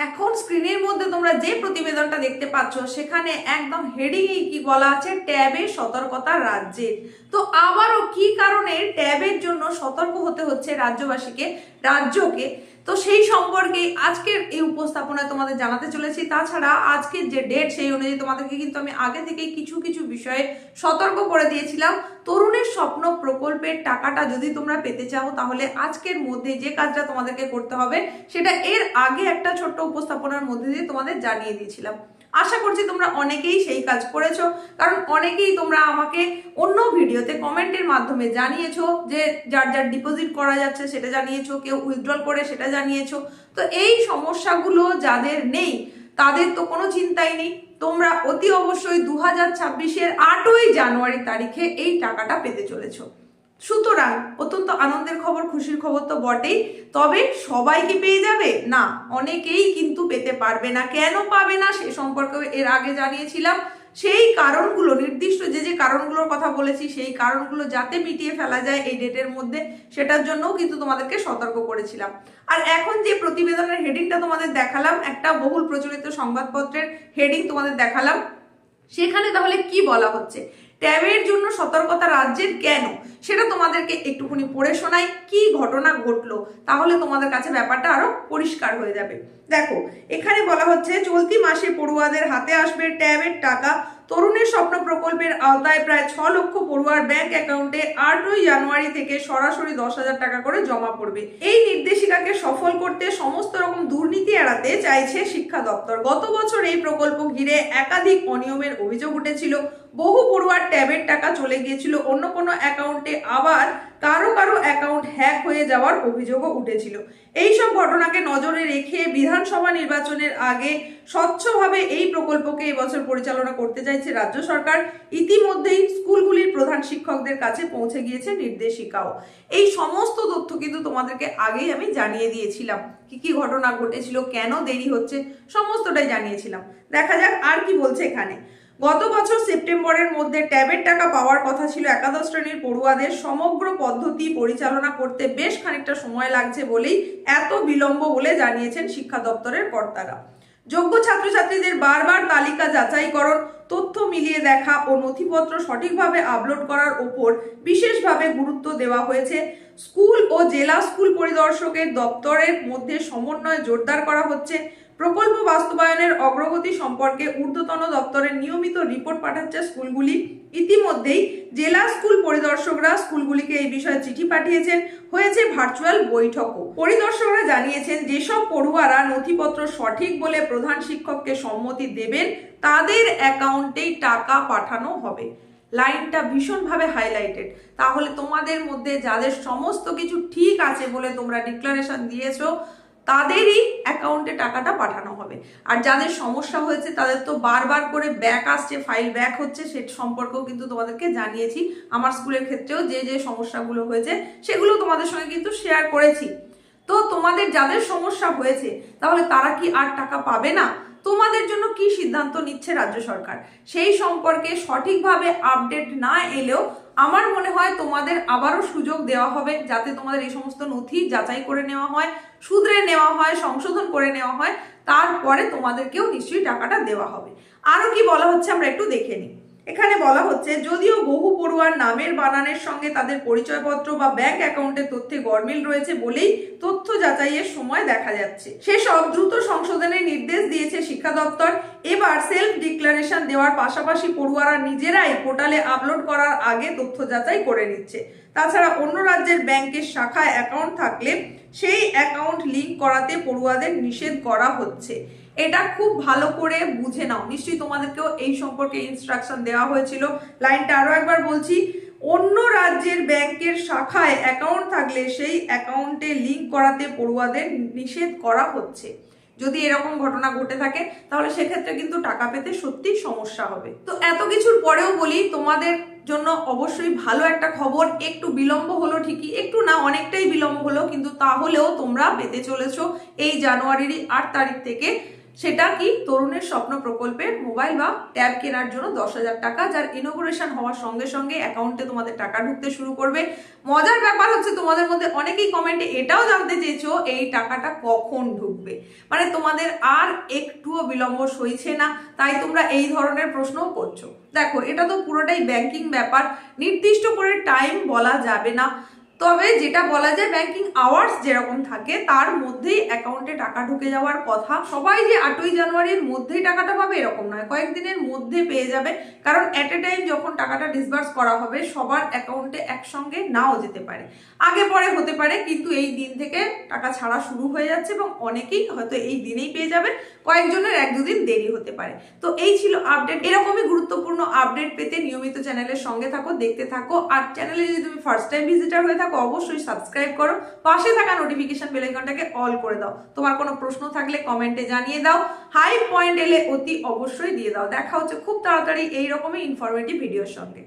এখন স্ক্রিনের মধ্যে তোমরা যে প্রতিবেদনটা দেখতে পাচ্ছ সেখানে একদম হেডিং এ কি বলা আছে, ট্যাবের সতর্কতা রাজ্যের। তো আবারও কি কারণে ট্যাবের জন্য সতর্ক হতে হচ্ছে রাজ্যকে, তো সেই সম্পর্কে আজকের এই উপস্থাপনায় তোমাদের জানাতে চলেছি। তাছাড়া আজকের যে ডেট সেই অনুযায়ী তোমাদেরকে কিন্তু আমি আগে থেকেই কিছু কিছু বিষয়ে সতর্ক করে দিয়েছিলাম। তরুণের স্বপ্ন প্রকল্পের টাকাটা যদি তোমরা পেতে চাও তাহলে আজকের মধ্যে যে কাজটা তোমাদেরকে করতে হবে সেটা এর আগে একটা ছোট্ট উপস্থাপনার মধ্যে দিয়ে তোমাদের জানিয়ে দিয়েছিলাম। আশা করছি তোমরা অনেকেই সেই কাজ করেছো, কারণ অনেকেই তোমরা আমাকে অন্য ভিডিওতে কমেন্টের মাধ্যমে জানিয়েছো যে যার যার ডিপোজিট করা যাচ্ছে সেটা জানিয়েছো, কেউ উইথড্রল করে সেটা জানিয়েছো। তো এই সমস্যাগুলো যাদের নেই তাদের তো কোনো চিন্তাই নেই, তোমরা অতি অবশ্যই 2026-এর 8ই জানুয়ারি তারিখে এই টাকাটা পেতে চলেছো। সুতরাং অত্যন্ত আনন্দের খবর, খুশির খবর তো বটেই, তবে সবাই কি পেয়ে যাবে? না, অনেকেই কিন্তু পেতে পারবে না। কেন পাবে না সে সম্পর্কে এর আগে জানিয়েছিলাম। সেই কারণগুলো, নির্দিষ্ট যে কারণগুলোর কথা বলেছি সেই কারণগুলো যাতে মিটিয়ে ফেলা যায় এই ডেটের মধ্যে, সেটার জন্যও কিন্তু তোমাদেরকে সতর্ক করেছিলাম। আর এখন যে প্রতিবেদনের হেডিংটা তোমাদের দেখালাম, একটা বহুল প্রচলিত সংবাদপত্রের হেডিং তোমাদের দেখালাম, সেখানে তাহলে কি বলা হচ্ছে, ট্যাবের জন্য সতর্কতা রাজ্যের কেন, সেটা তোমাদেরকে একটুখানি পড়ে শোনাই কি ঘটনা ঘটলো, তাহলে তোমাদের কাছে ব্যাপারটা আরো পরিষ্কার হয়ে যাবে। দেখো, এখানে বলা হচ্ছে চলতি মাসে পড়ুয়াদের হাতে আসবে ট্যাবের টাকা। তরুণের স্বপ্ন প্রকল্পের আওতায় প্রায় 6 লক্ষ পড়ুয়ার ব্যাংক অ্যাকাউন্টে 8ই জানুয়ারি থেকে সরাসরি 10,000 টাকা করে জমা পড়বে। এই নির্দেশিকাকে সফল করতে সমস্ত রকম দুর্নীতি এড়াতে চাইছে শিক্ষা দপ্তর। গত বছর এই প্রকল্প ঘিরে একাধিক অনিয়মের অভিযোগ উঠেছিল। বহু পড়ুয়ার ট্যাবের টাকা চলে গিয়েছিল অন্য কোনো অ্যাকাউন্টে, আবার কারো কারো অ্যাকাউন্ট হ্যাক হয়ে যাওয়ার অভিযোগও উঠেছিল। এইসব ঘটনাকে নজরে রেখে বিধানসভা নির্বাচনের আগে স্বচ্ছভাবে এই প্রকল্পকে এবছর পরিচালনা করতে চাইছে রাজ্য সরকার। ইতিমধ্যেই স্কুলগুলির প্রধান শিক্ষকদের কাছে পৌঁছে গিয়েছে নির্দেশিকাও। এই সমস্ত তথ্য কিন্তু তোমাদেরকে আগেই আমি জানিয়ে দিয়েছিলাম, কি কি ঘটনা ঘটেছিল, কেন দেরি হচ্ছে, সমস্তটাই জানিয়েছিলাম। দেখা যাক আর কি বলছে এখানে। গত বছর সেপ্টেম্বরের মধ্যে ট্যাবের টাকা পাওয়ার কথা ছিল একাদশ শ্রেণীর পড়ুয়াদের। সমগ্র পদ্ধতি পরিচালনা করতে বেশ খানিকটা সময় লাগছে বলেই এত বিলম্ব বলে জানিয়েছেন শিক্ষা দপ্তরের কর্তারা। যোগ্য ছাত্রছাত্রীদের বারবার তালিকা যাচাইকরণ, তথ্য মিলিয়ে দেখা ও নথিপত্র সঠিকভাবে আপলোড করার ওপর বিশেষভাবে গুরুত্ব দেওয়া হয়েছে। স্কুল ও জেলা স্কুল পরিদর্শকের দপ্তরের মধ্যে সমন্বয় জোরদার করা হচ্ছে। প্রকল্প বাস্তবায়নের অগ্রগতি সম্পর্কে ঊর্ধ্বতন দপ্তরের নিয়মিত রিপোর্ট পাঠাচ্ছে স্কুলগুলি। ইতিমধ্যেই জেলা স্কুল পরিদর্শকরা স্কুলগুলিকে এই বিষয়ে চিঠি পাঠিয়েছেন। হয়েছে ভার্চুয়াল বৈঠকও। পরিদর্শকরা জানিয়েছেন যেসব পড়ুয়ারা নথিপত্র সঠিক বলে প্রধান শিক্ষককে সম্মতি দেবেন তাদের অ্যাকাউন্টেই টাকা পাঠানো হবে। লাইনটা ভীষণভাবে হাইলাইটেড। তাহলে তোমাদের মধ্যে যাদের সমস্ত কিছু ঠিক আছে বলে তোমরা ডিক্লারেশন দিয়েছো তাদেরই অ্যাকাউন্টে টাকাটা পাঠানো হবে। আর যাদের সমস্যা হয়েছে তাদের তো বারবার করে ব্যাক আসছে, ফাইল ব্যাক হচ্ছে, সে সম্পর্কেও কিন্তু তোমাদেরকে জানিয়েছি। আমার স্কুলের ক্ষেত্রেও যে সমস্যাগুলো হয়েছে সেগুলো তোমাদের সঙ্গে কিন্তু শেয়ার করেছি। তো তোমাদের যাদের সমস্যা হয়েছে তাহলে তারা কি আর টাকা পাবে না? তোমাদের জন্য কি সিদ্ধান্ত নিচ্ছে রাজ্য সরকার সেই সম্পর্কে সঠিকভাবে আপডেট না এলেও আমার মনে হয় তোমাদের আবারও সুযোগ দেওয়া হবে, যাতে তোমাদের এই সমস্ত নথি যাচাই করে নেওয়া হয়, শুধরে নেওয়া হয়, সংশোধন করে নেওয়া হয়, তারপরে তোমাদেরকেও নিশ্চয়ই টাকাটা দেওয়া হবে। আরো কি বলা হচ্ছে আমরা একটু দেখে নিই। এখানে বলা হচ্ছে যদিও বহু পড়ুয়ার নামের বানানের সঙ্গে তাদের পরিচয়পত্র বা ব্যাংক অ্যাকাউন্টের তথ্যে গরমিল রয়েছে বলেই তথ্য যাচাইয়ের সময় দেখা যাচ্ছে, সেসব দ্রুত সংশোধনের নির্দেশ দিয়েছে শিক্ষা দপ্তর। এবার সেলফ ডিক্লারেশন দেওয়ার পাশাপাশি পড়ুয়ারা নিজেরাই পোর্টালে আপলোড করার আগে তথ্য যাচাই করে নিচ্ছে। তাছাড়া অন্য রাজ্যের ব্যাংকের শাখায় অ্যাকাউন্ট থাকলে সেই অ্যাকাউন্ট লিংক করাতে পড়ুয়াদের নিষেধ করা হচ্ছে। এটা খুব ভালো করে বুঝে নাও, নিশ্চয়ই তোমাদেরকেও এই সম্পর্কে ইনস্ট্রাকশন দেওয়া হয়েছিল। লাইনটা আরো একবার বলছি, অন্য রাজ্যের ব্যাংকের শাখায় অ্যাকাউন্ট থাকলে সেই অ্যাকাউন্টে লিংক করাতে পড়ুয়াদের নিষেধ করা হচ্ছে। যদি এরকম ঘটনা ঘটে থাকে তাহলে সেক্ষেত্রে কিন্তু টাকা পেতে সত্যি সমস্যা হবে। তো এত কিছুর পরেও বলি তোমাদের জন্য অবশ্যই ভালো একটা খবর। একটু বিলম্ব হলো ঠিকই, একটু না অনেকটাই বিলম্ব হলো, কিন্তু তাহলেও তোমরা পেতে চলেছো এই জানুয়ারির 8 তারিখ থেকে সেটা কি তরুণের স্বপ্ন প্রকল্পের মোবাইল বা ট্যাব কেনার জন্য 10,000 টাকা, যার ইনোগ্রেশন হওয়ার সঙ্গে সঙ্গে অ্যাকাউন্টে তোমাদের টাকা ঢুকতে শুরু করবে। মজার ব্যাপার হচ্ছে তোমাদের মধ্যে অনেকেই কমেন্টে এটাও জানতে চেয়েছো এই টাকাটা কখন ঢুকবে, মানে তোমাদের আর একটুও বিলম্ব সইছে না, তাই তোমরা এই ধরনের প্রশ্নও করছো। দেখো, এটা তো পুরোটাই ব্যাংকিং ব্যাপার, নির্দিষ্ট করে টাইম বলা যাবে না, তবে যেটা বলা যায় ব্যাংকিং আওয়ার্স যেরকম থাকে তার মধ্যেই অ্যাকাউন্টে টাকা ঢুকে যাওয়ার কথা। সবাই যে 8ই জানুয়ারির মধ্যেই টাকাটা পাবে এরকম নয়, কয়েকদিনের মধ্যে পেয়ে যাবে, কারণ এট এ টাইম যখন টাকাটা ডিসবার্স করা হবে সবার অ্যাকাউন্টে একসঙ্গে নাও যেতে পারে, আগে পরে হতে পারে, কিন্তু এই দিন থেকে টাকা ছাড়া শুরু হয়ে যাচ্ছে এবং অনেকেই হয়তো এই দিনেই পেয়ে যাবে, কয়েকজনের 1-2 দিন দেরি হতে পারে। তো এই ছিল আপডেট। এরকমই গুরুত্বপূর্ণ আপডেট পেতে নিয়মিত চ্যানেলের সঙ্গে থাকো, দেখতে থাকো। আর চ্যানেলে যদি তুমি ফার্স্ট টাইম ভিজিটার হয়ে থাকো অবশ্যই সাবস্ক্রাইব করো, পাশে থাকা নোটিফিকেশন বেল আইকনটাকে অল করে দাও। তোমার কোনো প্রশ্ন থাকলে কমেন্টে জানিয়ে দাও, হাই পয়েন্ট এলে অতি অবশ্যই দিয়ে দাও। দেখা হচ্ছে খুব তাড়াতাড়ি এইরকমই ইনফরমেটিভ ভিডিওর সঙ্গে।